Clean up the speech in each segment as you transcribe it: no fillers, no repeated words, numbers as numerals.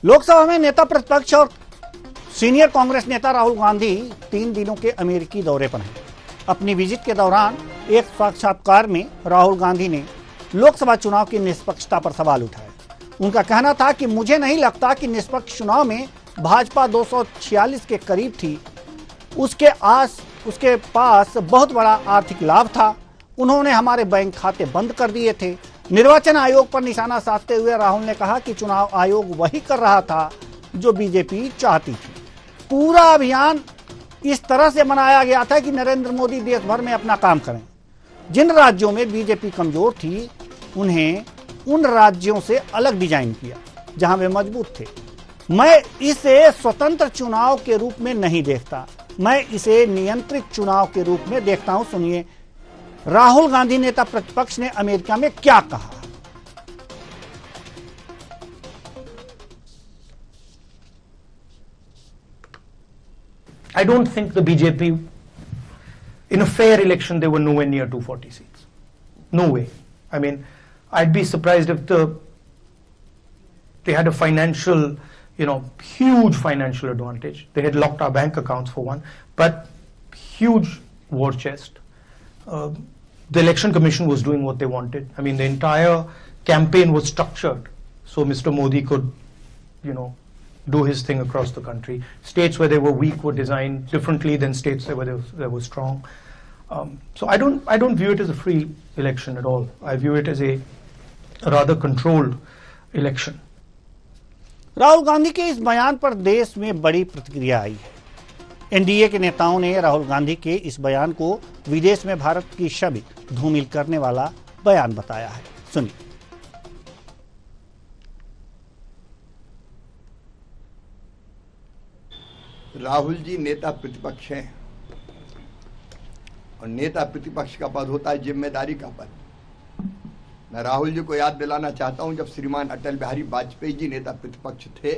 लोकसभा में नेता प्रतिपक्ष और सीनियर कांग्रेस नेता राहुल गांधी 3 दिनों के अमेरिकी दौरे पर हैं। अपनी विजिट के दौरान एक साक्षात्कार में राहुल गांधी ने लोकसभा चुनाव की निष्पक्षता पर सवाल उठाया। उनका कहना था कि मुझे नहीं लगता कि निष्पक्ष चुनाव में भाजपा 246 के करीब थी। उसके पास बहुत बड़ा आर्थिक लाभ था। उन्होंने हमारे बैंक खाते बंद कर दिए थे। निर्वाचन आयोग पर निशाना साधते हुए राहुल ने कहा कि चुनाव आयोग वही कर रहा था जो बीजेपी चाहती थी। पूरा अभियान इस तरह से बनाया गया था कि नरेंद्र मोदी देश भर में अपना काम करें। जिन राज्यों में बीजेपी कमजोर थी उन्हें उन राज्यों से अलग डिजाइन किया जहां वे मजबूत थे। मैं इसे स्वतंत्र चुनाव के रूप में नहीं देखता, मैं इसे नियंत्रित चुनाव के रूप में देखता हूं। सुनिए राहुल गांधी नेता प्रतिपक्ष ने अमेरिका में क्या कहा। I don't think the BJP, in a fair election, they were nowhere near 240 seats. No way. I mean, I'd be surprised if they had a financial, huge financial advantage. They had locked our bank accounts for one, but huge war chest. The election commission was doing what they wanted. I mean, the entire campaign was structured so Mr. Modi could, do his thing across the country. States where they were weak were designed differently than states where they were strong. So I don't view it as a free election at all. I view it as a rather controlled election. Rahul Gandhi के इस बयान पर देश में बड़ी प्रतिक्रिया आई है। NDA के नेताओं ने राहुल गांधी के इस बयान को विदेश में भारत की छवि धूमिल करने वाला बयान बताया है। सुनिए। राहुल जी नेता प्रतिपक्ष हैं और नेता प्रतिपक्ष का पद होता है जिम्मेदारी का पद। मैं राहुल जी को याद दिलाना चाहता हूं, जब श्रीमान अटल बिहारी वाजपेयी जी नेता प्रतिपक्ष थे,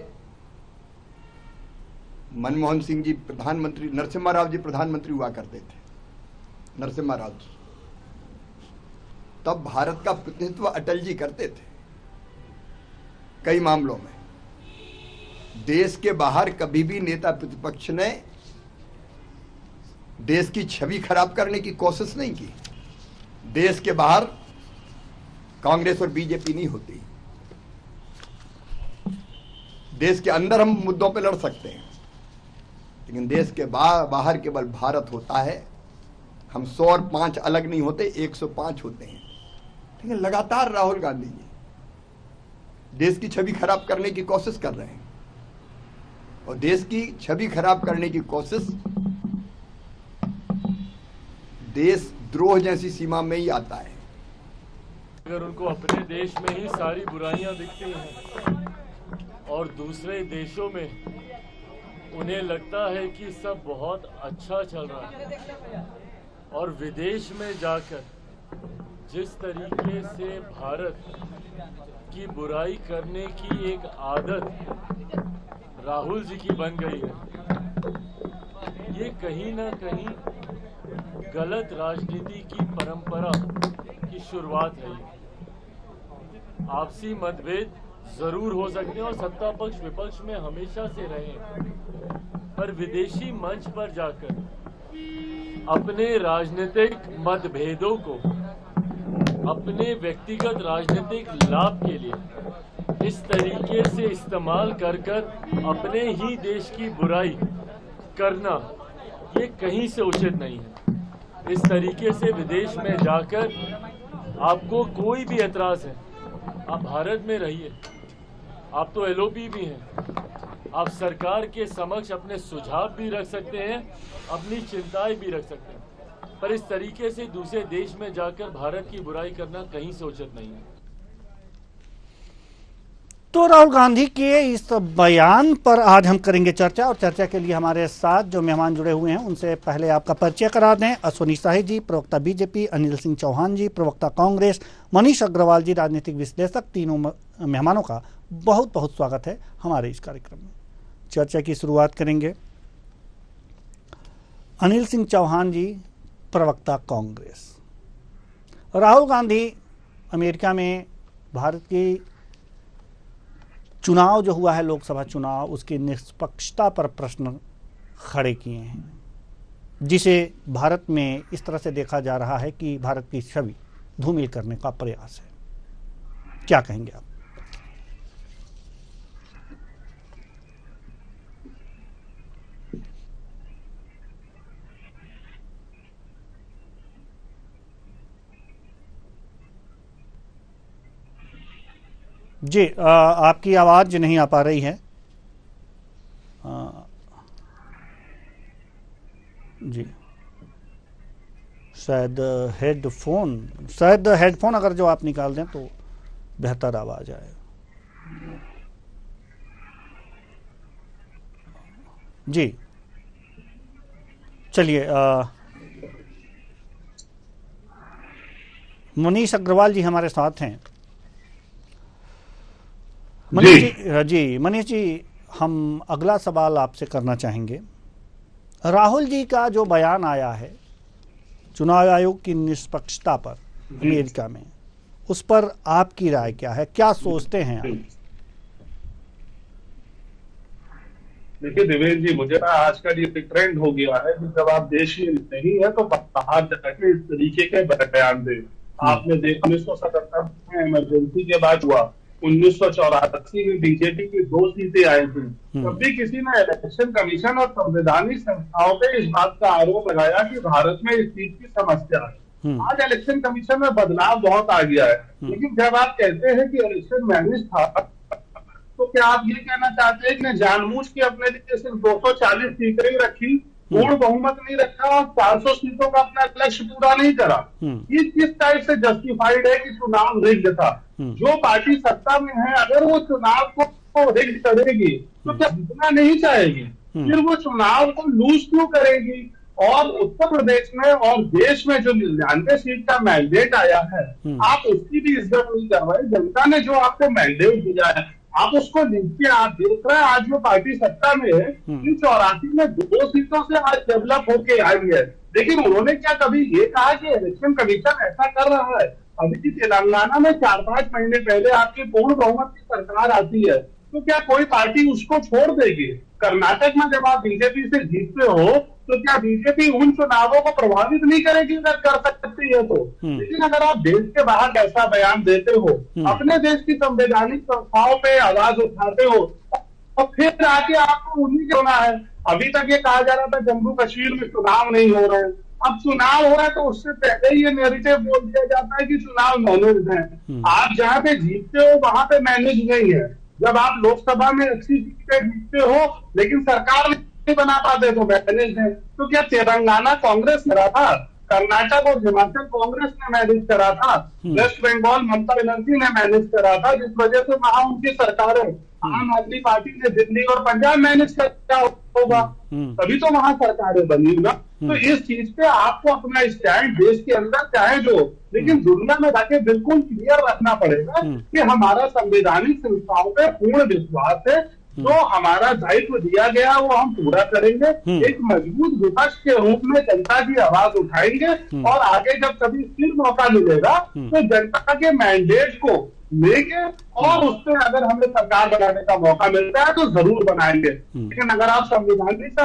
मनमोहन सिंह जी प्रधानमंत्री, नरसिम्हा राव जी प्रधानमंत्री हुआ करते थे, नरसिम्हा राव जी, तब भारत का प्रतिनिधित्व अटल जी करते थे। कई मामलों में देश के बाहर कभी भी नेता प्रतिपक्ष ने देश की छवि खराब करने की कोशिश नहीं की। देश के बाहर कांग्रेस और बीजेपी नहीं होती, देश के अंदर हम मुद्दों पे लड़ सकते हैं, लेकिन देश के बाहर केवल भारत होता है। हम 100 और 5 अलग नहीं होते, 105 होते हैं। लेकिन लगातार राहुल गांधी जी देश की छवि खराब करने की कोशिश कर रहे हैं और देश की छवि खराब करने की कोशिश देशद्रोह जैसी सीमा में ही आता है। अगर उनको अपने देश में ही सारी बुराइयां दिखती हैं और दूसरे देशों में उन्हें लगता है कि सब बहुत अच्छा चल रहा है, और विदेश में जाकर जिस तरीके से भारत की बुराई करने की एक आदत राहुल जी की बन गई है, ये कहीं ना कहीं गलत राजनीति की परंपरा की शुरुआत है। आपसी मतभेद जरूर हो सकते हैं और सत्ता पक्ष विपक्ष में हमेशा से रहे, पर विदेशी मंच पर जाकर अपने राजनीतिक मतभेदों को अपने व्यक्तिगत राजनीतिक लाभ के लिए इस तरीके से इस्तेमाल कर अपने ही देश की बुराई करना, ये कहीं से उचित नहीं है। इस तरीके से विदेश में जाकर आपको कोई भी एतराज है, आप भारत में रहिए, आप तो एलओपी भी हैं, आप सरकार के समक्ष अपने सुझाव भी रख सकते हैं, अपनी चिंताएं भी रख सकते हैं, पर इस तरीके से दूसरे देश में जाकर भारत की बुराई करना कहीं से उचित नहीं है। तो राहुल गांधी के इस बयान पर आज हम करेंगे चर्चा, और चर्चा के लिए हमारे साथ जो मेहमान जुड़े हुए हैं उनसे पहले आपका परिचय करा दें। अश्वनी शाही जी, प्रवक्ता बीजेपी, अनिल सिंह चौहान जी, प्रवक्ता कांग्रेस, मनीष अग्रवाल जी, राजनीतिक विश्लेषक। तीनों मेहमानों का बहुत बहुत स्वागत है हमारे इस कार्यक्रम में। चर्चा की शुरुआत करेंगे अनिल सिंह चौहान जी, प्रवक्ता कांग्रेस। राहुल गांधी अमेरिका में भारत की चुनाव जो हुआ है लोकसभा चुनाव, उसकी निष्पक्षता पर प्रश्न खड़े किए हैं, जिसे भारत में इस तरह से देखा जा रहा है कि भारत की छवि धूमिल करने का प्रयास है। क्या कहेंगे आप? जी, आपकी आवाज नहीं आ पा रही है। जी, शायद हेडफोन अगर जो आप निकाल दें तो बेहतर आवाज आए। जी, चलिए, मनीष अग्रवाल जी हमारे साथ हैं। मनीष जी, हम अगला सवाल आपसे करना चाहेंगे। राहुल जी का जो बयान आया है चुनाव आयोग की निष्पक्षता पर अमेरिका में, उस पर आपकी राय क्या है? क्या सोचते हैं आप? देखिए देवेंद्र जी, मुझे ना आजकल ये ट्रेंड हो गया है कि जब आप देश में नहीं है तो बाहर जाके इस तरीके के बयान दे। आपने देखा 1977 में इमरजेंसी के बाद हुआ, 1984 में बीजेपी की 2 सीटें आई थी, तब भी किसी ने इलेक्शन कमीशन और संवैधानिक संस्थाओं पे इस बात का आरोप लगाया कि भारत में इस चीज की समस्या है। आज इलेक्शन कमीशन में बदलाव बहुत आ गया है, लेकिन जब आप कहते हैं कि इलेक्शन मैनेज था, तो क्या आप ये कहना चाहते हैं कि जानबूझ के अपने लिए सिर्फ 240 सीटें ही रखी, पूर्ण बहुमत नहीं रखा और 400 सीटों का अपना लक्ष्य पूरा नहीं करा? ये किस टाइप से जस्टिफाइड है कि चुनाव रिग्ड था? जो पार्टी सत्ता में है अगर वो चुनाव को रिग्ड करेगी तो क्या जीतना नहीं चाहेगी? फिर वो चुनाव को लूज क्यों करेगी? और उत्तर प्रदेश में और देश में जो 99 सीट का मैंडेट आया है, आप उसकी भी इज्जत नहीं कर रहे। जनता ने जो आपको मैंडेट दिया है आप उसको नीचे आप देख रहे हैं। आज जो पार्टी सत्ता में है, इन 84 में 2 सीटों से आज डेवलप होके आई है, लेकिन उन्होंने क्या कभी ये कहा कि इलेक्शन कमीशन ऐसा कर रहा है? अभी तेलंगाना में 4-5 महीने पहले आपकी पूर्ण बहुमत की सरकार आती है, तो क्या कोई पार्टी उसको छोड़ देगी? कर्नाटक में जब आप बीजेपी से जीतते हो तो क्या बीजेपी उन चुनावों को प्रभावित नहीं करेगी अगर कर सकती है तो? लेकिन अगर आप देश के बाहर ऐसा बयान देते हो, अपने देश की संवैधानिक संस्थाओं पे आवाज उठाते हो, और फिर आके आपको उन्हीं के होना है। अभी तक ये कहा जा रहा था जम्मू कश्मीर में चुनाव नहीं हो रहे हैं, अब चुनाव हो रहा है तो उससे पहले ही ये नैरेटिव बोल दिया जाता है कि चुनाव मैनेज है। आप जहाँ पे जीतते हो वहां पे मैनेज नहीं है। जब आप लोकसभा में अच्छी सीटें जीतते हो लेकिन सरकार नहीं बना पाते तो मैनेज है। तो क्या तेलंगाना कांग्रेस करा था, कर्नाटक और हिमाचल कांग्रेस ने मैनेज करा था, वेस्ट बंगाल ममता बनर्जी ने मैनेज करा था, जिस वजह से वहां उनकी सरकार है। आम आदमी पार्टी ने दिल्ली और पंजाब मैनेज किया होगा, तभी तो वहां सरकारें बनी ना। तो इस चीज पे आपको अपना स्टैंड देश के अंदर चाहे जो, लेकिन दुनिया में जाके बिल्कुल क्लियर रखना पड़ेगा कि हमारा संवैधानिक संस्थाओं पे पूर्ण विश्वास है, जो हमारा दायित्व दिया गया वो हम पूरा करेंगे। एक मजबूत विपक्ष के रूप में जनता की आवाज उठाएंगे और आगे जब कभी फिर मौका मिलेगा तो जनता के मैंडेट को लेके और उस पर अगर हमें सरकार बनाने का मौका मिलता है तो जरूर बनाएंगे। लेकिन अगर आप संविधानिक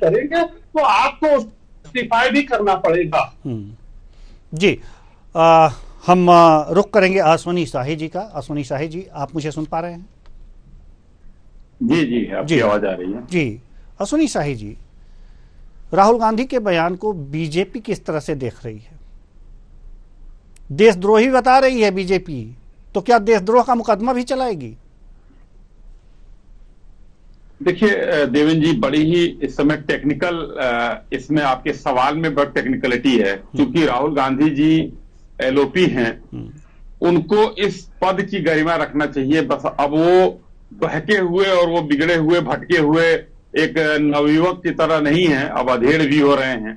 करेंगे तो आपको जस्टिफाई भी करना पड़ेगा। जी, हम रुक करेंगे अश्वनी शाही जी का। अश्वनी शाही जी, आप मुझे सुन पा रहे हैं? जी, आपकी आवाज आ रही है। जी, अश्वनी शाही जी, राहुल गांधी के बयान को बीजेपी किस तरह से देख रही है? देशद्रोही बता रही है बीजेपी, तो क्या देशद्रोह का मुकदमा भी चलाएगी? देखिए देवेंद्र जी, बड़ी ही इस समय टेक्निकल, इसमें आपके सवाल में बड़ी टेक्निकलिटी है, क्योंकि राहुल गांधी जी एलओपी हैं, उनको इस पद की गरिमा रखना चाहिए। बस अब वो बहके हुए और वो बिगड़े हुए भटके हुए एक नवयुवक की तरह नहीं है, अब अधेड़ भी हो रहे हैं।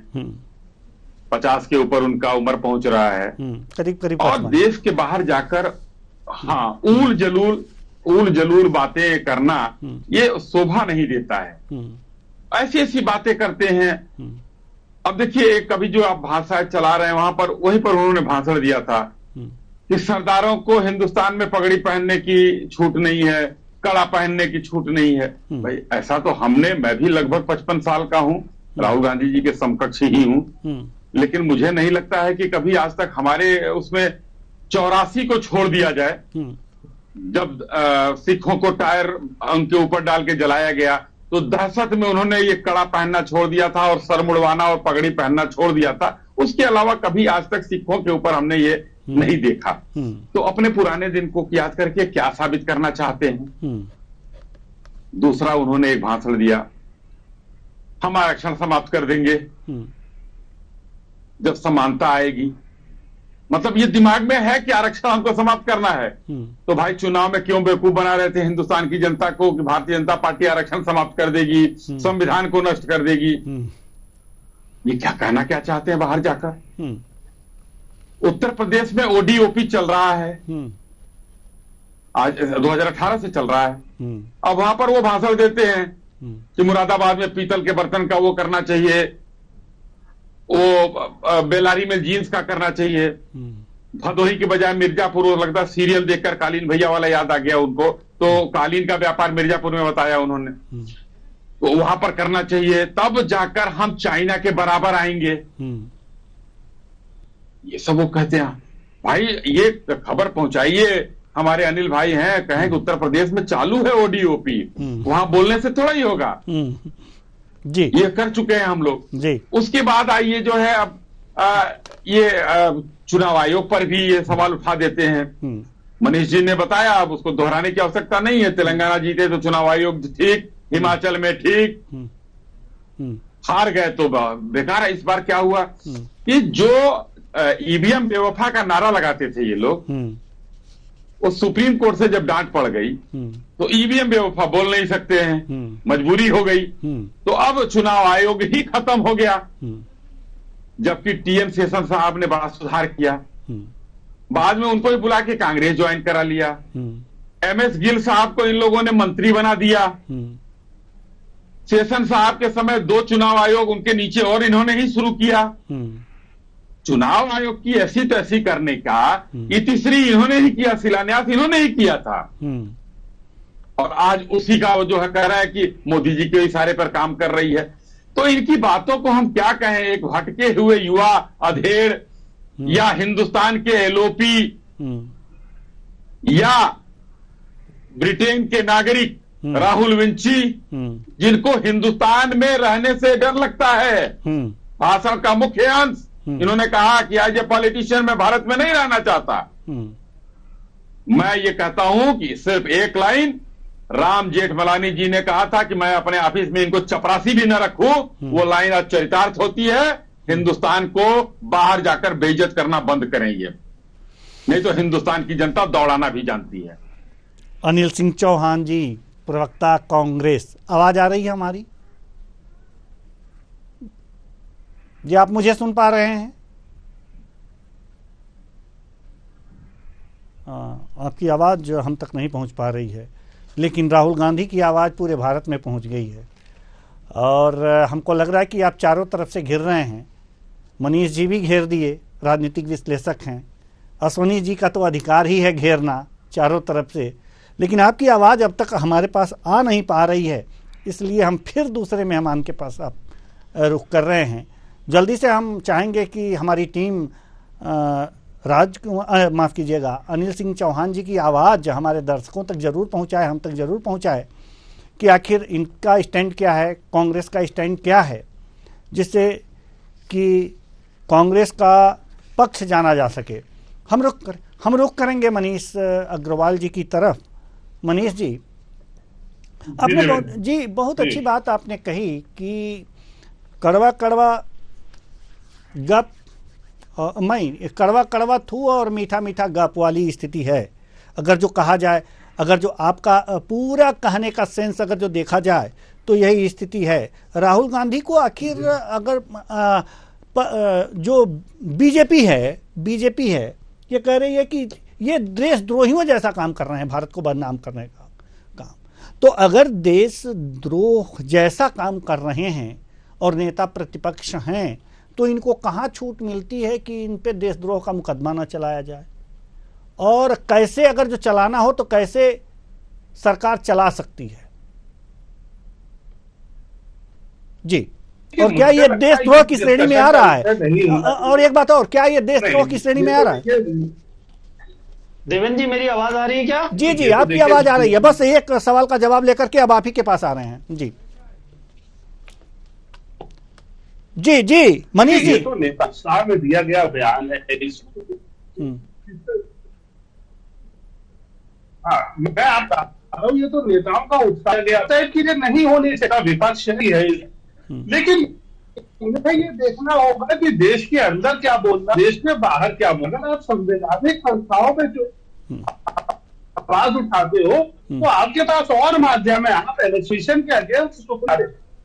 50 के ऊपर उनका उम्र पहुंच रहा है, करीब और देश के बाहर जाकर ऊल जलूल बातें करना ये शोभा नहीं देता है। ऐसी ऐसी बातें करते हैं। अब देखिए, कभी जो आप भाषा चला रहे हैं वहां पर, वहीं पर उन्होंने भाषण दिया था कि सरदारों को हिंदुस्तान में पगड़ी पहनने की छूट नहीं है, कड़ा पहनने की छूट नहीं है। भाई ऐसा तो मैं भी लगभग 55 साल का हूं, राहुल गांधी जी के समकक्ष ही हूं, लेकिन मुझे नहीं लगता है कि कभी आज तक हमारे उसमें 84 को छोड़ दिया जाए, जब सिखों को टायर उनके ऊपर डाल के जलाया गया तो दहशत में उन्होंने ये कड़ा पहनना छोड़ दिया था और सर मुड़वाना और पगड़ी पहनना छोड़ दिया था। उसके अलावा कभी आज तक सिखों के ऊपर हमने ये नहीं देखा। तो अपने पुराने दिन को याद करके क्या साबित करना चाहते हैं? दूसरा, उन्होंने एक भाषण दिया, हम आरक्षण समाप्त कर देंगे जब समानता आएगी। मतलब ये दिमाग में है कि आरक्षण हमको समाप्त करना है। तो भाई चुनाव में क्यों बेवकूफ बना रहे थे हिंदुस्तान की जनता को कि भारतीय जनता पार्टी आरक्षण समाप्त कर देगी, संविधान को नष्ट कर देगी? ये क्या कहना क्या चाहते हैं बाहर जाकर? उत्तर प्रदेश में ओडीओपी चल रहा है, आज 2018 से चल रहा है। अब वहां पर वो भाषण देते हैं कि मुरादाबाद में पीतल के बर्तन का वो करना चाहिए, वो बेलारी में जीन्स का करना चाहिए। भदोही के बजाय मिर्जापुर, वो लगता सीरियल देखकर कालीन भैया वाला याद आ गया उनको, तो कालीन का व्यापार मिर्जापुर में बताया उन्होंने, तो वहां पर करना चाहिए, तब जाकर हम चाइना के बराबर आएंगे। ये सब वो कहते हैं। भाई ये खबर पहुंचाइए, हमारे अनिल भाई हैं, कहें कि उत्तर प्रदेश में चालू है ओडीओपी, वहां बोलने से थोड़ा ही होगा जी, ये कर चुके हैं हम लोग जी। उसके बाद आइए जो है अब चुनाव आयोग पर भी ये सवाल उठा देते हैं। मनीष जी ने बताया, अब उसको दोहराने की आवश्यकता नहीं है। तेलंगाना जीते तो चुनाव आयोग ठीक, हिमाचल में ठीक, हार गए तो बेकार है। इस बार क्या हुआ कि जो ईवीएम बेवफा का नारा लगाते थे ये लोग, वो सुप्रीम कोर्ट से जब डांट पड़ गई तो ईवीएम बेवफा बोल नहीं सकते हैं, मजबूरी हो गई, तो अब चुनाव आयोग ही खत्म हो गया। जबकि टीएम शेषन साहब ने बड़ा सुधार किया, बाद में उनको भी बुला के कांग्रेस ज्वाइन करा लिया। एमएस गिल साहब को इन लोगों ने मंत्री बना दिया। शेषन साहब के समय 2 चुनाव आयोग उनके नीचे और इन्होंने ही शुरू किया। चुनाव आयोग की ऐसी तैसी करने का इतिश्री इन्होंने ही किया, शिलान्यास इन्होंने ही किया था। और आज उसी का वो जो है कह रहा है कि मोदी जी के इशारे पर काम कर रही है। तो इनकी बातों को हम क्या कहें? एक भटके हुए युवा अधेड़ या हिंदुस्तान के एलओपी या ब्रिटेन के नागरिक राहुल विंची, जिनको हिंदुस्तान में रहने से डर लगता है। भाषण का मुख्य अंश इन्होंने कहा कि एज ए पॉलिटिशियन मैं भारत में नहीं रहना चाहता। मैं ये कहता हूं कि सिर्फ एक लाइन राम जेठमलानी जी ने कहा था कि मैं अपने ऑफिस में इनको चपरासी भी न रखूं, वो लाइन आज चरितार्थ होती है। हिंदुस्तान को बाहर जाकर बेइज्जत करना बंद करेंगे, नहीं तो हिंदुस्तान की जनता दौड़ाना भी जानती है। अनिल सिंह चौहान जी, प्रवक्ता कांग्रेस, आवाज आ रही है हमारी? जी आप मुझे सुन पा रहे हैं? आपकी आवाज़ हम तक नहीं पहुंच पा रही है, लेकिन राहुल गांधी की आवाज़ पूरे भारत में पहुंच गई है। और हमको लग रहा है कि आप चारों तरफ से घिर रहे हैं। मनीष जी भी घेर दिए, राजनीतिक विश्लेषक हैं। अश्वनी जी का तो अधिकार ही है घेरना चारों तरफ से, लेकिन आपकी आवाज़ अब तक हमारे पास आ नहीं पा रही है, इसलिए हम फिर दूसरे मेहमान के पास आप रुख कर रहे हैं। जल्दी से हम चाहेंगे कि हमारी टीम माफ़ कीजिएगा, अनिल सिंह चौहान जी की आवाज़ हमारे दर्शकों तक ज़रूर पहुंचाए, हम तक ज़रूर पहुंचाए कि आखिर इनका स्टैंड क्या है, कांग्रेस का स्टैंड क्या है, जिससे कि कांग्रेस का पक्ष जाना जा सके। हम रुख करेंगे मनीष अग्रवाल जी की तरफ। मनीष जी, आपने बहुत अच्छी बात आपने कही कि कड़वा कड़वा गप कड़वा कड़वा थू और मीठा मीठा गप वाली स्थिति है। अगर जो कहा जाए, अगर जो आपका पूरा कहने का सेंस अगर जो देखा जाए तो यही स्थिति है। राहुल गांधी को आखिर अगर जो बीजेपी है ये कह रही है कि ये देशद्रोहियों जैसा काम कर रहे हैं, भारत को बदनाम करने का काम। तो अगर देशद्रोह जैसा काम कर रहे हैं और नेता प्रतिपक्ष हैं, तो इनको कहाँ छूट मिलती है कि इन पे देशद्रोह का मुकदमा न चलाया जाए? और कैसे अगर जो चलाना हो तो कैसे सरकार चला सकती है? जी, और क्या ये देशद्रोह की श्रेणी में आ रहा है? और एक बात और, क्या ये देशद्रोह की श्रेणी में आ रहा है? देवेंद्र जी, मेरी आवाज आ रही है क्या? जी जी, आपकी आवाज आ रही है। बस एक सवाल का जवाब लेकर के अब आप ही के पास आ रहे हैं। जी जी जी, मनीष जी। तो नेता में दिया गया बयान है। हाँ, मैं आप बता रहा हूँ, ये तो नेताओं का उत्साह गया था कि ये नहीं होने से विपक्ष ही है, लेकिन उन्हें ये देखना होगा कि देश के अंदर क्या बोलना, देश के बाहर क्या बोलना। आप संवैधानिक संस्थाओं में जो आवाज उठाते हो तो आपके पास और माध्यम है। आप इलेक्शन के अगेंस्ट तो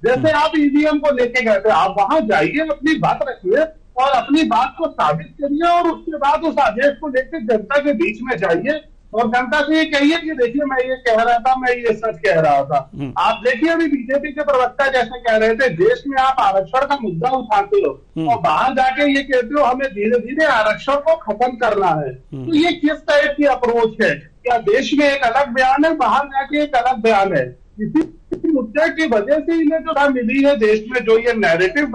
जैसे आप ईवीएम को लेके गए थे, आप वहां जाइए, अपनी बात रखिए और अपनी बात को साबित करिए और उसके बाद उस आदेश को लेकर जनता के बीच में जाइए और जनता से ये कहिए कि देखिए मैं ये कह रहा था, मैं ये सच कह रहा था। आप देखिए अभी बीजेपी के प्रवक्ता जैसे कह रहे थे, देश में आप आरक्षण का मुद्दा उठाते हो और बाहर जाके ये कहते हो हमें धीरे धीरे आरक्षण को खत्म करना है। तो ये किस टाइप की अप्रोच है? क्या देश में एक अलग बयान है, बाहर जाके एक अलग बयान है? इसी मुद्दे की वजह से इन्हें जो मिली है देश में, जो ये नैरेटिव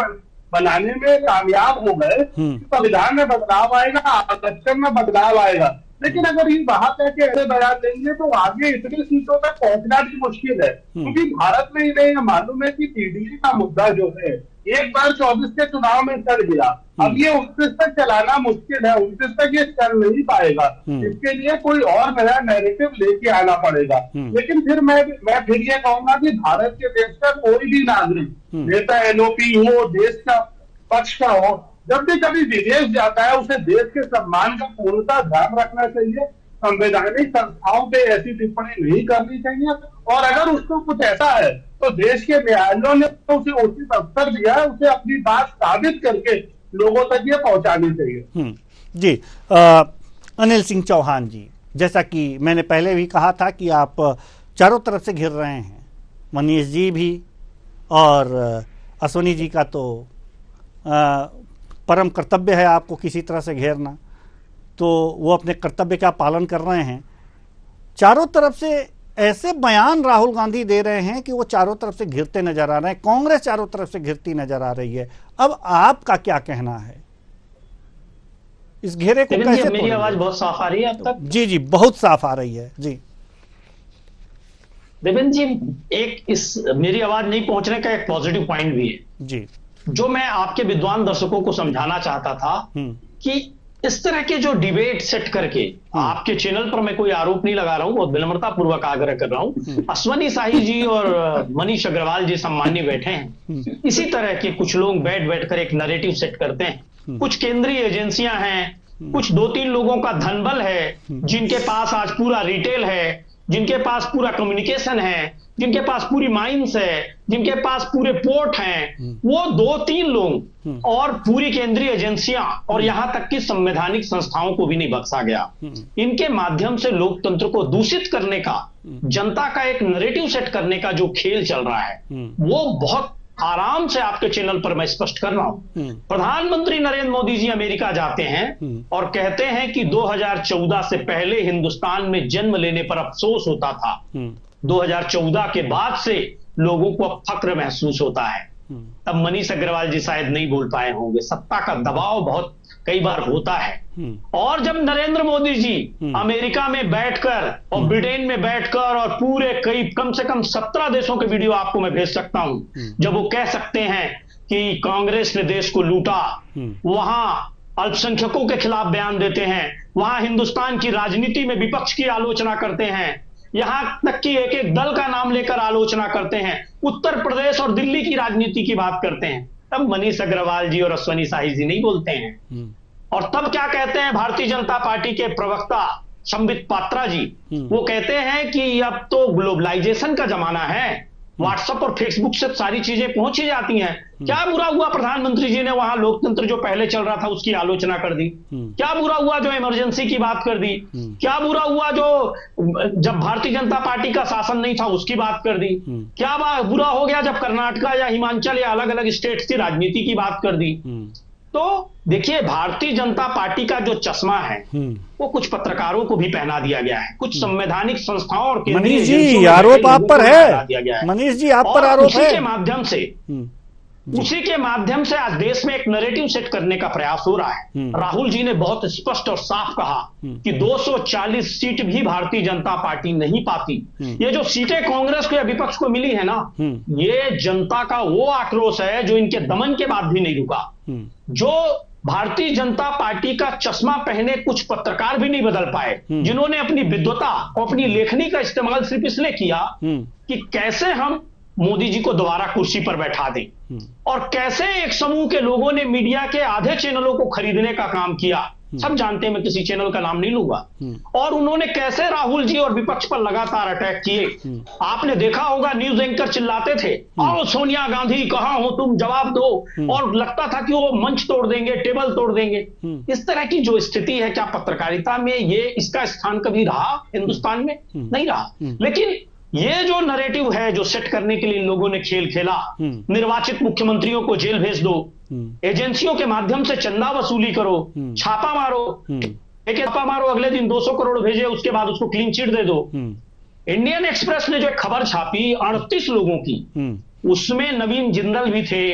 बनाने में कामयाब हो गए, संविधान में बदलाव आएगा, आरक्षण में बदलाव आएगा। लेकिन अगर ये बाहर जाके ऐसे बयान देंगे तो आगे इतनी सीटों तक पहुंचना भी मुश्किल है, क्योंकि भारत में इन्हें यह मालूम है कि पीडीए का मुद्दा जो है एक बार 24 के चुनाव में चल गया, अब ये 29 तक चलाना मुश्किल है, 29 तक ये चल नहीं पाएगा। इसके लिए कोई और नया नैरेटिव लेके आना पड़ेगा। लेकिन फिर मैं फिर ये कहूंगा कि भारत के देश का कोई भी नागरिक, नेता एलओपी हो, देश का पक्ष का हो, जब भी कभी विदेश जाता है उसे देश के सम्मान का पूर्णतः ध्यान रखना चाहिए। संवैधानिक संस्थाओं पे ऐसी टिप्पणी नहीं करनी चाहिए और अगर उसको कुछ ऐसा है तो देश के न्यायालयों ने तो उसे उचित अवसर दिया है, उसे अपनी बात साबित करके लोगों तक ये पहुंचानी चाहिए। जी, अनिल सिंह चौहान जी, जैसा कि मैंने पहले भी कहा था कि आप चारों तरफ से घिर रहे हैं, मनीष जी भी और अश्वनी जी का तो परम कर्तव्य है आपको किसी तरह से घेरना, तो वो अपने कर्तव्य का पालन कर रहे हैं। चारों तरफ से ऐसे बयान राहुल गांधी दे रहे हैं कि वो चारों तरफ से घिरते नजर आ रहे हैं, कांग्रेस चारों तरफ से घिरती नजर आ रही है। अब आपका क्या कहना है इस घेरे को कैसे? मेरी आवाज बहुत साफ आ रही है अब तक? जी जी, बहुत साफ आ रही है। जी देवेंद्र जी, मेरी आवाज नहीं पहुंचने का एक पॉजिटिव पॉइंट भी है जी, जो मैं आपके विद्वान दर्शकों को समझाना चाहता था कि इस तरह के जो डिबेट सेट करके, आपके चैनल पर मैं कोई आरोप नहीं लगा रहा हूं, बहुत विनम्रता पूर्वक आग्रह कर रहा हूं, अश्वनी शाही जी और मनीष अग्रवाल जी सम्मान्य बैठे हैं, इसी तरह के कुछ लोग बैठ कर एक नैरेटिव सेट करते हैं। कुछ केंद्रीय एजेंसियां हैं, कुछ 2-3 लोगों का धनबल है, जिनके पास आज पूरा रिटेल है, जिनके पास पूरा कम्युनिकेशन है, जिनके पास पूरी माइंस है, जिनके पास पूरे पोर्ट हैं, वो 2-3 लोग और पूरी केंद्रीय एजेंसियां और यहां तक कि संवैधानिक संस्थाओं को भी नहीं बख्शा गया। इनके माध्यम से लोकतंत्र को दूषित करने का, जनता का एक नैरेटिव सेट करने का जो खेल चल रहा है, वो बहुत आराम से आपके चैनल पर मैं स्पष्ट कर रहा हूं। प्रधानमंत्री नरेंद्र मोदी जी अमेरिका जाते हैं और कहते हैं कि 2014 से पहले हिंदुस्तान में जन्म लेने पर अफसोस होता था, 2014 के बाद से लोगों को अब फक्र महसूस होता है। तब मनीष अग्रवाल जी शायद नहीं बोल पाए होंगे, सत्ता का दबाव बहुत कई बार होता है। और जब नरेंद्र मोदी जी अमेरिका में बैठकर और ब्रिटेन में बैठकर और पूरे कम से कम 17 देशों के वीडियो आपको मैं भेज सकता हूं, जब वो कह सकते हैं कि कांग्रेस ने देश को लूटा, वहां अल्पसंख्यकों के खिलाफ बयान देते हैं, वहां हिंदुस्तान की राजनीति में विपक्ष की आलोचना करते हैं, यहां तक कि एक दल का नाम लेकर आलोचना करते हैं, उत्तर प्रदेश और दिल्ली की राजनीति की बात करते हैं, तब मनीष अग्रवाल जी और अश्वनी शाही जी नहीं बोलते हैं। और तब क्या कहते हैं भारतीय जनता पार्टी के प्रवक्ता संबित पात्रा जी, वो कहते हैं कि अब तो ग्लोबलाइजेशन का जमाना है, व्हाट्सएप और फेसबुक से सारी चीजें पहुंच ही जाती हैं। क्या बुरा हुआ प्रधानमंत्री जी ने वहां लोकतंत्र जो पहले चल रहा था उसकी आलोचना कर दी? क्या बुरा हुआ जो इमरजेंसी की बात कर दी? क्या बुरा हुआ जो जब भारतीय जनता पार्टी का शासन नहीं था उसकी बात कर दी? क्या बुरा हो गया जब कर्नाटका या हिमाचल या अलग अलग स्टेट्स की राजनीति की बात कर दी? तो देखिए, भारतीय जनता पार्टी का जो चश्मा है वो कुछ पत्रकारों को भी पहना दिया गया है, कुछ संवैधानिक संस्थाओं और केंद्रीय मनीष एजेंसियों जी में आरोप आप पर पहना दिया गया है। मनीष जी आप पर और आरोप उसी है। के माध्यम से उसी के माध्यम से आज देश में एक नैरेटिव सेट करने का प्रयास हो रहा है। राहुल जी ने बहुत स्पष्ट और साफ कहा कि 240 सीट भी भारतीय जनता पार्टी नहीं पाती। ये जो सीटें कांग्रेस को या विपक्ष को मिली है ना, ये जनता का वो आक्रोश है जो इनके दमन के बाद भी नहीं रुका। जो भारतीय जनता पार्टी का चश्मा पहने कुछ पत्रकार भी नहीं बदल पाए, जिन्होंने अपनी विद्वता और अपनी लेखनी का इस्तेमाल सिर्फ इसलिए किया कि कैसे हम मोदी जी को दोबारा कुर्सी पर बैठा दें, और कैसे एक समूह के लोगों ने मीडिया के आधे चैनलों को खरीदने का काम किया। सब जानते हैं, मैं किसी चैनल का नाम नहीं लूंगा। और उन्होंने कैसे राहुल जी और विपक्ष पर लगातार अटैक किए। आपने देखा होगा, न्यूज एंकर चिल्लाते थे और सोनिया गांधी कहां हो तुम, जवाब दो, और लगता था कि वो मंच तोड़ देंगे, टेबल तोड़ देंगे। इस तरह की जो स्थिति है, क्या पत्रकारिता में ये इसका स्थान कभी रहा हिंदुस्तान में? नहीं रहा। लेकिन ये जो नैरेटिव है जो सेट करने के लिए इन लोगों ने खेल खेला, निर्वाचित मुख्यमंत्रियों को जेल भेज दो, एजेंसियों के माध्यम से चंदा वसूली करो, छापा मारो, छापा मारो, अगले दिन 200 करोड़ भेजे, उसके बाद उसको क्लीन चिट दे दो। इंडियन एक्सप्रेस ने जो एक खबर छापी 38 लोगों की, उसमें नवीन जिंदल भी थे,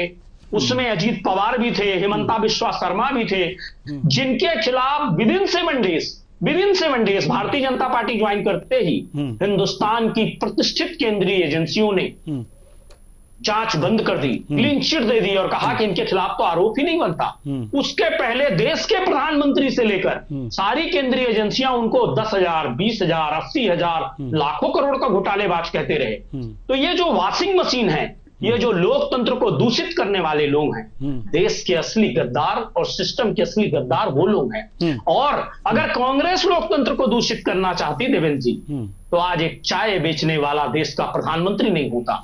उसमें अजीत पवार भी थे, हिमंता बिश्वा शर्मा भी थे, जिनके खिलाफ within 7 days Bharatiya Janata party join करते ही हिंदुस्तान की प्रतिष्ठित केंद्रीय एजेंसियों ने जांच बंद कर दी, क्लीन चिट दे दी और कहा कि इनके खिलाफ तो आरोप ही नहीं बनता। उसके पहले देश के प्रधानमंत्री से लेकर सारी केंद्रीय एजेंसियां उनको 10,000, 20,000, 80,000, लाखों करोड़ का घोटालेबाज कहते रहे। तो ये जो वॉशिंग मशीन है, ये जो लोकतंत्र को दूषित करने वाले लोग हैं, देश के असली गद्दार और सिस्टम के असली गद्दार वो लोग हैं। और अगर कांग्रेस लोकतंत्र को दूषित करना चाहती देवेंद्र जी, तो आज एक चाय बेचने वाला देश का प्रधानमंत्री नहीं होता,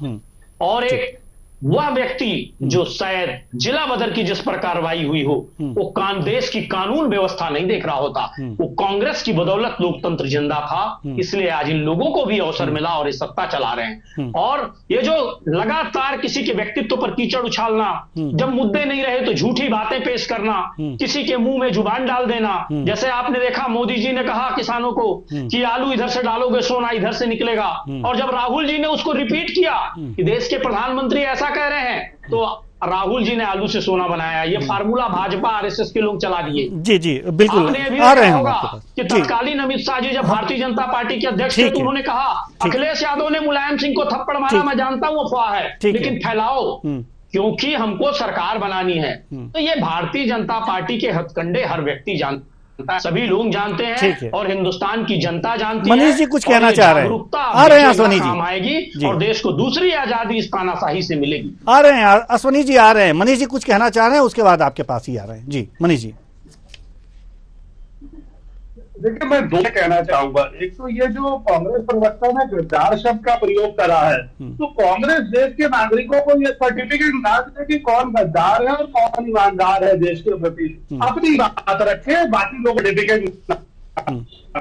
और एक वह व्यक्ति जो शायद जिला बदर की जिस पर कार्रवाई हुई हो, वो देश की कानून व्यवस्था नहीं देख रहा होता। वो कांग्रेस की बदौलत लोकतंत्र जिंदा था, इसलिए आज इन लोगों को भी अवसर मिला और ये सत्ता चला रहे हैं। और ये जो लगातार किसी के व्यक्तित्व पर कीचड़ उछालना, जब मुद्दे नहीं रहे तो झूठी बातें पेश करना, किसी के मुंह में जुबान डाल देना, जैसे आपने देखा मोदी जी ने कहा किसानों को कि आलू इधर से डालोगे सोना इधर से निकलेगा, और जब राहुल जी ने उसको रिपीट किया कि देश के प्रधानमंत्री ऐसा कह रहे हैं, तो राहुल जी ने आलू से सोना बनाया। ये फार्मूला भाजपा आरएसएस के लोग चला दिए। जी जी बिल्कुल, आपने भी आ रहे होगा हैं कि तत्कालीन अमित शाह जी जब भारतीय जनता पार्टी के अध्यक्ष थे, तो उन्होंने कहा अखिलेश यादव ने मुलायम सिंह को थप्पड़ मारा, मैं जानता हूं अफवाह है, लेकिन फैलाओ क्योंकि हमको सरकार बनानी है। तो ये भारतीय जनता पार्टी के हथकंडे हर व्यक्ति जानता है, सभी लोग जानते हैं, और हिंदुस्तान की जनता जानती है। मनीष जी कुछ कहना चाह रहे हैं, आ रहे हैं अश्वनी जी, आएगी और देश को दूसरी आजादी इस तानाशाही से मिलेगी। आ रहे हैं अश्वनी जी, आ रहे हैं। मनीष जी कुछ कहना चाह रहे हैं, उसके बाद आपके पास ही आ रहे हैं। जी मनीष जी। देखिए, मैं दो कहना चाहूंगा। एक तो ये जो कांग्रेस प्रवक्ता ने गद्दार शब्द का प्रयोग करा है, तो कांग्रेस देश के नागरिकों को ये सर्टिफिकेट ना दे कि कौन गद्दार है और कौन ईमानदार है देश के प्रति। अपनी बात रखे, बाकी लोग सर्टिफिकेट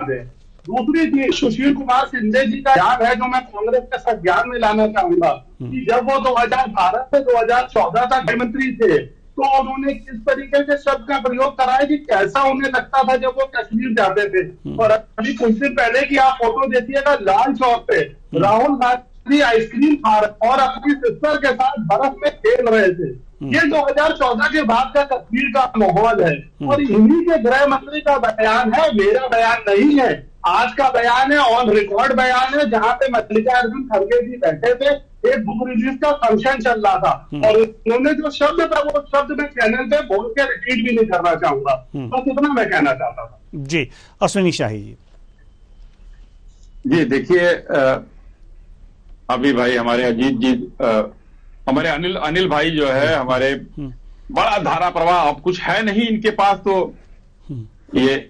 दे। दूसरी चीज, सुशील कुमार शिंदे जी का ज्ञान है जो मैं कांग्रेस के साथ ज्ञान में लाना चाहूंगा कि जब वो 2012 से 2014 तक गृह मंत्री थे, तो उन्होंने किस तरीके के शब्द का प्रयोग करा है कि कैसा उन्हें लगता था जब वो कश्मीर जाते थे। और अभी कुछ दिन पहले की आप फोटो देखिएगा, लाल चौक पे राहुल गांधी आइसक्रीम खा रहे और अपनी सिस्टर के साथ बर्फ में खेल रहे थे। ये 2014 के बाद का कश्मीर का माहौल है, और इन्हीं के गृह मंत्री का बयान है, मेरा बयान नहीं है। आज का बयान है, ऑन रिकॉर्ड बयान है, जहां पे मल्लिकार्जुन खड़गे जी बैठे थे, एक बुक रिलीज का फंक्शन चल रहा था, और उन्होंने जो शब्द था वो शब्द मैं चैनल पे बोल के रिपीट भी नहीं करना चाहूंगा। बस इतना मैं कहना चाहता था। जी अश्विनी शाही जी। जी देखिए, अभी भाई हमारे अजीत जी, हमारे अनिल भाई जो है हमारे, बड़ा धारा प्रवाह, अब कुछ है नहीं इनके पास, तो ये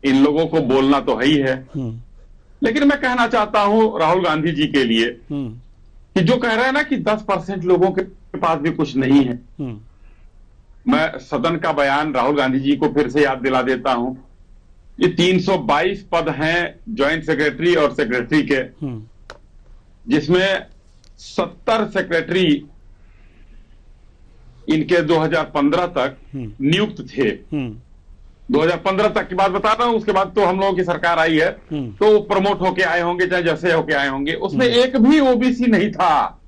इन लोगों को बोलना तो है ही है। लेकिन मैं कहना चाहता हूं राहुल गांधी जी के लिए कि जो कह रहे हैं ना कि 10% लोगों के पास भी कुछ नहीं है, मैं सदन का बयान राहुल गांधी जी को फिर से याद दिला देता हूं। ये 322 पद हैं ज्वाइंट सेक्रेटरी और सेक्रेटरी के, जिसमें 70 सेक्रेटरी इनके 2015 तक नियुक्त थे। 2015 तक की बात बता रहा हूं, उसके बाद तो हम लोगों की सरकार आई है, तो वो प्रमोट होके आए होंगे, चाहे जैसे होके आए होंगे, उसमें एक भी ओबीसी नहीं था।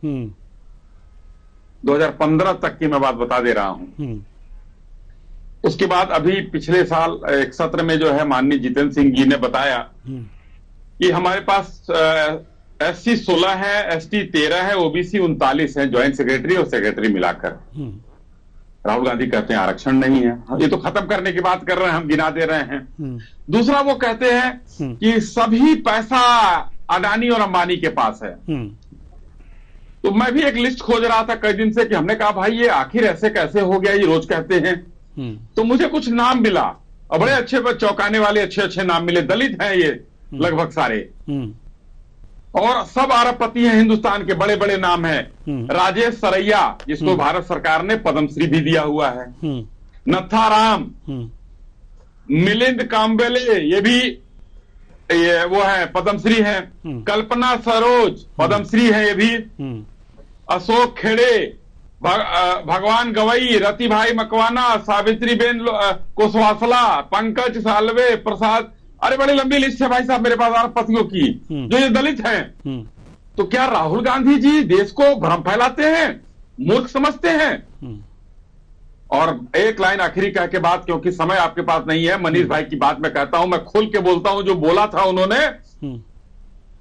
2015 तक की मैं बात बता दे रहा हूं। उसके बाद अभी पिछले साल एक सत्र में जो है माननीय जितेंद्र सिंह जी ने बताया कि हमारे पास SC 16 है, ST 13 है, OBC 39 है, ज्वाइंट सेक्रेटरी और सेक्रेटरी मिलाकर। राहुल गांधी कहते हैं आरक्षण नहीं है, ये तो खत्म करने की बात कर रहे हैं, हम गिना दे रहे हैं। दूसरा वो कहते हैं कि सभी पैसा अडानी और अंबानी के पास है। तो मैं भी एक लिस्ट खोज रहा था कई दिन से कि हमने कहा भाई ये आखिर ऐसे कैसे हो गया, ये रोज कहते हैं। तो मुझे कुछ नाम मिला और बड़े अच्छे चौंकाने वाले अच्छे अच्छे नाम मिले। दलित हैं ये लगभग सारे, और सब अरबपति हैं, हिंदुस्तान के बड़े बड़े नाम हैं। राजेश सरैया, जिसको भारत सरकार ने पद्मश्री भी दिया हुआ है, नथाराम, मिलिंद काम्बेले, ये भी वो है पद्मश्री है, कल्पना सरोज पद्मश्री है ये भी, अशोक खेड़े, भगवान गवई, रतिभाई मकवाना, सावित्री बेन कुशवासला, पंकज सालवे, प्रसाद, अरे बड़ी लंबी लिस्ट है भाई साहब मेरे पास अरबपतियों की जो ये दलित हैं। तो क्या राहुल गांधी जी देश को भ्रम फैलाते हैं, मूर्ख समझते हैं? और एक लाइन आखिरी कह के बात, क्योंकि समय आपके पास नहीं है, मनीष भाई की बात मैं कहता हूं, मैं खुल के बोलता हूं। जो बोला था उन्होंने,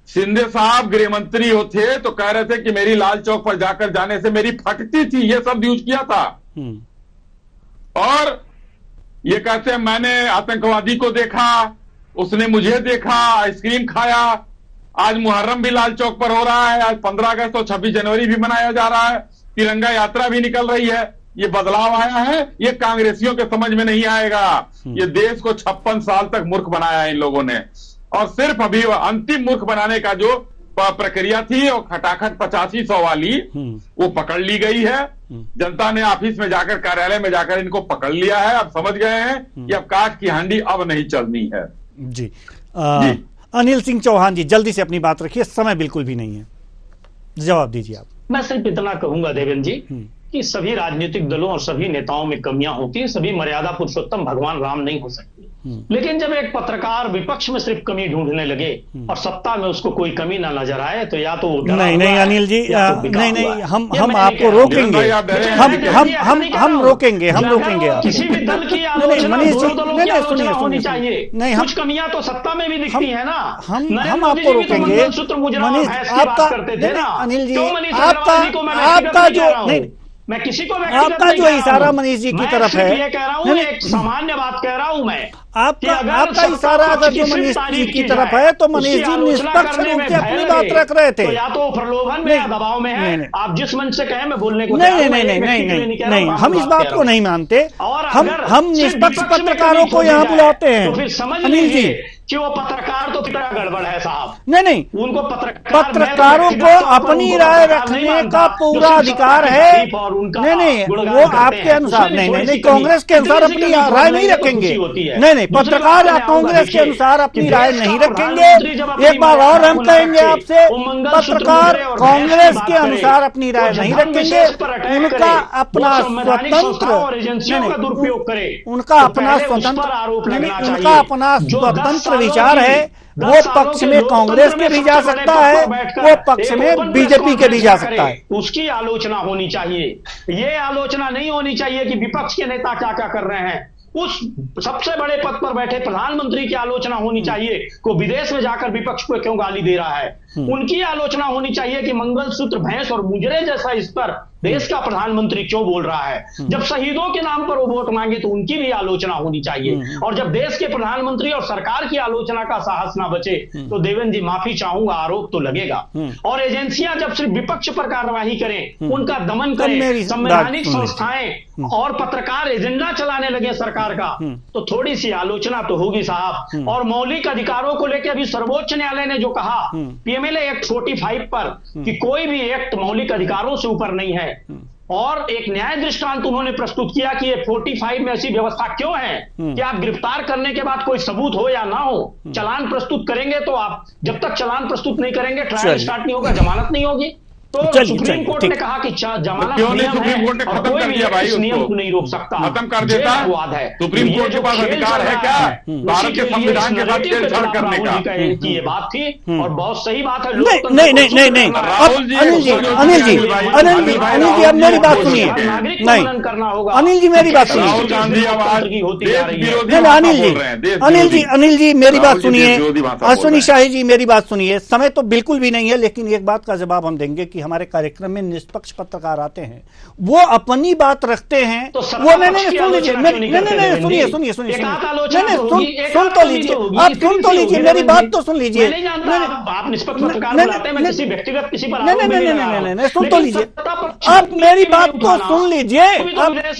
शिंदे साहब गृह मंत्री थे तो कह रहे थे कि मेरी लाल चौक पर जाकर जाने से मेरी फटती थी, ये शब्द यूज किया था। और ये कहते हैं मैंने आतंकवादी को देखा, उसने मुझे देखा, आइसक्रीम खाया। आज मुहर्रम भी लाल चौक पर हो रहा है, आज 15 अगस्त और 26 जनवरी भी मनाया जा रहा है, तिरंगा यात्रा भी निकल रही है। ये बदलाव आया है, ये कांग्रेसियों के समझ में नहीं आएगा। ये देश को 56 साल तक मूर्ख बनाया है इन लोगों ने, और सिर्फ अभी अंतिम मूर्ख बनाने का जो प्रक्रिया थी और खटाखट 8500 वाली वो पकड़ ली गई है। जनता ने ऑफिस में जाकर, कार्यालय में जाकर इनको पकड़ लिया है। अब समझ गए हैं कि अब काठ की हांडी अब नहीं चलनी है। जी, अनिल सिंह चौहान जी जल्दी से अपनी बात रखिए, समय बिल्कुल भी नहीं है, जवाब दीजिए आप। मैं सिर्फ इतना कहूंगा देवेंद्र जी कि सभी राजनीतिक दलों और सभी नेताओं में कमियां होती हैं, सभी मर्यादा पुरुषोत्तम भगवान राम नहीं हो सकते। लेकिन जब एक पत्रकार विपक्ष में सिर्फ कमी ढूंढने लगे और सत्ता में उसको कोई कमी ना नजर आए, तो या तो नहीं अनिल जी, नहीं हम आपको रोकेंगे, हम रोकेंगे किसी भी दल की आलोचना होनी चाहिए। नहीं, कुछ कमियां तो सत्ता में भी दिखती है ना। हम आपको रोकेंगे। अनिल जी आपका जो नहीं, मैं किसी को आपका जो इशारा मनीष जी की तरफ है, ये कह रहा हूँ, एक सामान्य बात कह रहा हूँ मैं, आपका इशारा अगर जो मनीष जी की तरफ है तो मनीष जी निष्पक्ष रूप से अपनी बात रख रहे थे। तो या तो प्रलोभन में या दबाव में है। आप जिस मंच से कहें मैं बोलने को नहीं, हम इस बात को नहीं मानते। हम निष्पक्ष पत्रकारों को यहाँ बुलाते हैं। तो फिर समझ अनिल जी कि वो पत्रकार तो कितना गड़बड़ है साहब। नहीं, उनको पत्रकारों को अपनी राय रखने का पूरा अधिकार है। नहीं, वो आपके अनुसार नहीं, कांग्रेस के अनुसार अपनी राय नहीं रखेंगे। नहीं, पत्रकार कांग्रेस के अनुसार अपनी राय नहीं रखेंगे। एक बार और हम कहेंगे आपसे, पत्रकार कांग्रेस के अनुसार अपनी राय नहीं रखेंगे। उनका अपना स्वतंत्र दुरुपयोग करे, उनका अपना स्वतंत्र विचार है। वो पक्ष में कांग्रेस के भी जा सकता है, वो पक्ष में बीजेपी के भी जा सकता है। उसकी आलोचना होनी चाहिए। ये आलोचना नहीं होनी चाहिए कि विपक्ष के नेता क्या क्या कर रहे हैं। उस सबसे बड़े पद पर बैठे प्रधानमंत्री की आलोचना होनी चाहिए को विदेश में जाकर विपक्ष को क्यों गाली दे रहा है। उनकी आलोचना होनी चाहिए कि मंगलसूत्र, भैंस और मुजरे जैसा इस पर देश का प्रधानमंत्री क्यों बोल रहा है। जब शहीदों के नाम पर वो वोट मांगे तो उनकी भी आलोचना होनी चाहिए। और जब देश के प्रधानमंत्री और सरकार की आलोचना का साहस ना बचे तो देवेंद्र जी माफी चाहूंगा, आरोप तो लगेगा। और एजेंसियां जब सिर्फ विपक्ष पर कार्रवाई करें, उनका दमन करें, संवैधानिक संस्थाएं और पत्रकार एजेंडा चलाने लगे सरकार का, तो थोड़ी सी आलोचना तो होगी साहब। और मौलिक अधिकारों को लेकर अभी सर्वोच्च न्यायालय ने जो कहा पीएमएलए एक्ट 45 पर कि कोई भी एक्ट मौलिक अधिकारों से ऊपर नहीं है, और एक न्याय दृष्टांत उन्होंने प्रस्तुत किया कि ये 45 में ऐसी व्यवस्था क्यों है कि आप गिरफ्तार करने के बाद कोई सबूत हो या ना हो, चालान प्रस्तुत करेंगे तो आप जब तक चालान प्रस्तुत नहीं करेंगे ट्रायल स्टार्ट नहीं होगा, जमानत नहीं होगी। तो सुप्रीम कोर्ट ने कहा कि जमानत क्यों नहीं? नियम सुप्रीम कोर्ट ने है और खत्म कोई कर भी दिया भाई इस नियम उसको। को नहीं रोक सकता, खत्म कर देता। ये अपवाद है। सुप्रीम ये कोर्ट के जो पास खेल अधिकार चल है रहा क्या है, भारत उसी के लिए संविधान इस के साथ narrative पे छेड़छाड़ जनाब करने राहुल का? जी की ये बात थी और बहुत सही बात है। नहीं लोकतंत्र नहीं को नहीं नहीं नहीं करना है। राहुल जी, अनिल जी अनिल जी अनिल जी अब मेरी बात सुनिए। नागरिक को नहीं मनन करना होगा। अनिल जी मेरी बात सुनिए। राहुल गांधी आवाज की होती देश जा रही है। विरोधी नहीं भाषा अनिल बोल जी रहे हैं, देश अनिल जी विरोधी। अनिल जी मेरी बात राहुल जी सुनिए। देश विरोधी भाषा बोल अश्वनी रहे हैं। शाही जी मेरी बात सुनिए। समय तो बिल्कुल भी नहीं है, लेकिन एक बात का जवाब हम देंगे कि हमारे कार्यक्रम में निष्पक्ष पत्रकार आते हैं, वो अपनी बात रखते हैं। तो वो नहीं सुन लीजिए, नहीं सुनिए सुनिए सुनिए सुन तो लीजिए, आप सुन तो लीजिए, मेरी बात तो सुन लीजिए। आप निष्पक्ष पत्रकार बुलाते हैं, मैं किसी व्यक्तिगत किसी पर आरोप नहीं लगा रहा हूं। नहीं सुन तो लेकिन लीजिए, सत्ता पक्ष आप की मेरी भी बात नहीं तो उठाना। सुन लीजिए।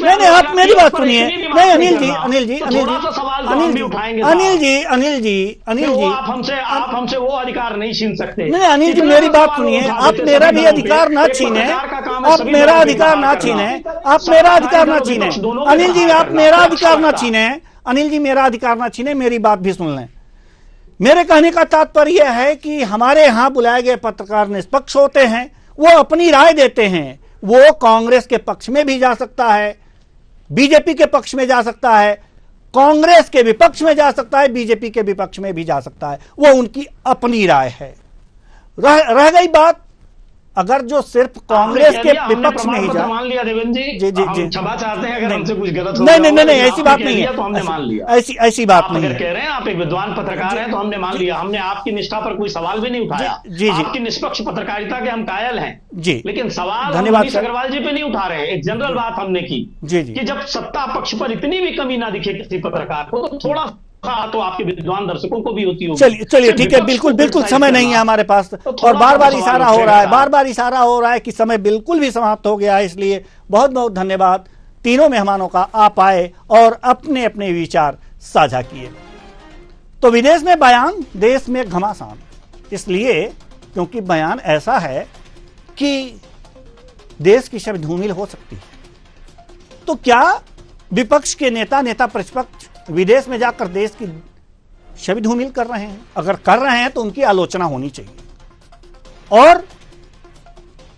नहीं आप मेरी बात सुनिए। नहीं अनिल जी अनिल जी अनिल जी अनिल जी अनिल जी अनिल जी आप हमसे वो अधिकार नहीं छीन सकते। नहीं अनिल जी मेरी बात सुनिए। आप मेरा भी अधिकार ना छीने, आप मेरा अधिकार ना छीने, आप मेरा अधिकार ना छीने। अनिल जी आप मेरा अधिकार ना छीने, अनिल जी मेरा अधिकार ना छीने, मेरी बात भी सुन लें। मेरे कहने का तात्पर्य है कि हमारे यहां बुलाए गए पत्रकार निष्पक्ष होते हैं, वो अपनी राय देते हैं। वो कांग्रेस के पक्ष में भी जा सकता है, बीजेपी के पक्ष में जा सकता है, कांग्रेस के विपक्ष में जा सकता है, बीजेपी के विपक्ष में भी जा सकता है। वो उनकी अपनी राय है। रह गई बात अगर जो सिर्फ कांग्रेस के विपक्ष में ही जा, मान लिया देवेंद्र जी, जी हम क्षमा चाहते हैं अगर हमसे कुछ गलत हो नहीं गया नहीं नहीं हो, ऐसी बात आपने नहीं कह दिया तो हमने है, मान लिया। ऐसी बात आप नहीं अगर है। कह रहे हैं आप एक विद्वान पत्रकार हैं तो हमने मान लिया। हमने आपकी निष्ठा पर कोई सवाल भी नहीं उठाया। जी। आपकी निष्पक्ष पत्रकारिता के हम कायल हैं जी। लेकिन सवाल धन्यवाद मनीष सर। अग्रवाल जी पे नहीं उठा रहे हैं। एक जनरल बात हमने की जी, जी। कि जब सत्ता पक्ष पर इतनी भी कमी ना दिखे किसी पत्रकार को तो थोड़ा तो आपके विद्वान दर्शकों को भी होती होगी। चलिए ठीक है, बिल्कुल समय नहीं है हमारे पास, और बार बार इशारा हो रहा है, बार बार इशारा हो रहा है कि समय बिल्कुल भी समाप्त हो गया है। इसलिए बहुत बहुत धन्यवाद तीनों मेहमानों का, आप आए और अपने अपने विचार साझा किए। तो विदेश में बयान, देश में घमासान, इसलिए क्योंकि बयान ऐसा है कि देश की शब्द धूमिल हो सकती है। तो क्या विपक्ष के नेता प्रतिपक्ष विदेश में जाकर देश की छवि धूमिल कर रहे हैं? अगर कर रहे हैं तो उनकी आलोचना होनी चाहिए, और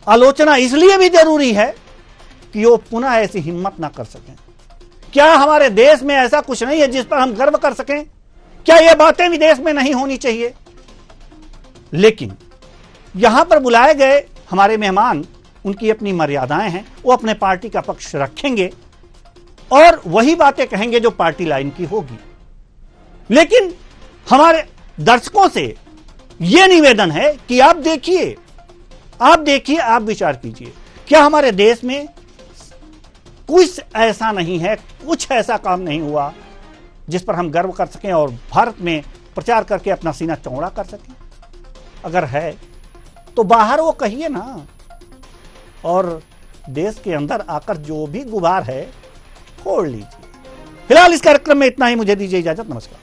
आलोचना इसलिए भी जरूरी है कि वो पुनः ऐसी हिम्मत ना कर सकें। क्या हमारे देश में ऐसा कुछ नहीं है जिस पर हम गर्व कर सकें? क्या ये बातें विदेश में नहीं होनी चाहिए? लेकिन यहां पर बुलाए गए हमारे मेहमान, उनकी अपनी मर्यादाएं हैं, वो अपने पार्टी का पक्ष रखेंगे और वही बातें कहेंगे जो पार्टी लाइन की होगी। लेकिन हमारे दर्शकों से यह निवेदन है कि आप देखिए, आप विचार कीजिए, क्या हमारे देश में कुछ ऐसा नहीं है, कुछ ऐसा काम नहीं हुआ जिस पर हम गर्व कर सकें और भारत में प्रचार करके अपना सीना चौड़ा कर सकें? अगर है तो बाहर वो कहिए ना, और देश के अंदर आकर जो भी गुबार है फोड़ लीजिए। फिलहाल इस कार्यक्रम में इतना ही, मुझे दीजिए इजाजत, नमस्कार।